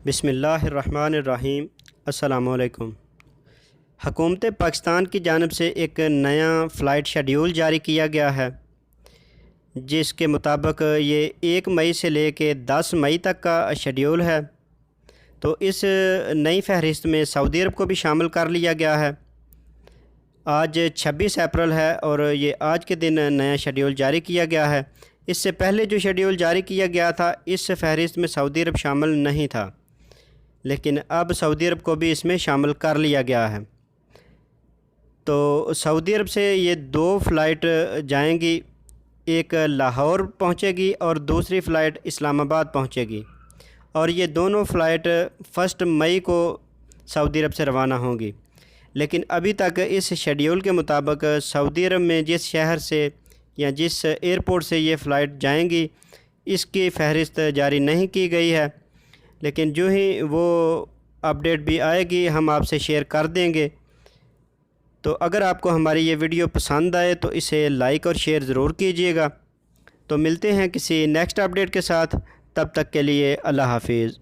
बिस्मिल्लाहिर्रहमानिर्रहीम। अस्सलामुअलैकुम। हुकूमत पाकिस्तान की जानिब से एक नया फ़्लाइट शेड्यूल जारी किया गया है, जिसके मुताबिक ये 1 मई से लेके 10 मई तक का शेड्यूल है। तो इस नई फ़हरिस्त में सऊदी अरब को भी शामिल कर लिया गया है। आज 26 अप्रैल है और ये आज के दिन नया शेड्यूल जारी किया गया है। इससे पहले जो शेड्यूल जारी किया गया था, इस फ़हरिस्त में सऊदी अरब शामिल नहीं था, लेकिन अब सऊदी अरब को भी इसमें शामिल कर लिया गया है। तो सऊदी अरब से ये 2 फ़्लाइट जाएंगी, एक लाहौर पहुंचेगी और दूसरी फ़्लाइट इस्लामाबाद पहुंचेगी, और ये दोनों फ़्लाइट 1 मई को सऊदी अरब से रवाना होंगी। लेकिन अभी तक इस शेड्यूल के मुताबिक सऊदी अरब में जिस शहर से या जिस एयरपोर्ट से ये फ़्लाइट जाएंगी, इसकी फ़हरिस्त जारी नहीं की गई है। लेकिन जो ही वो अपडेट भी आएगी, हम आपसे शेयर कर देंगे। तो अगर आपको हमारी ये वीडियो पसंद आए तो इसे लाइक और शेयर ज़रूर कीजिएगा। तो मिलते हैं किसी नेक्स्ट अपडेट के साथ, तब तक के लिए अल्लाह हाफिज़।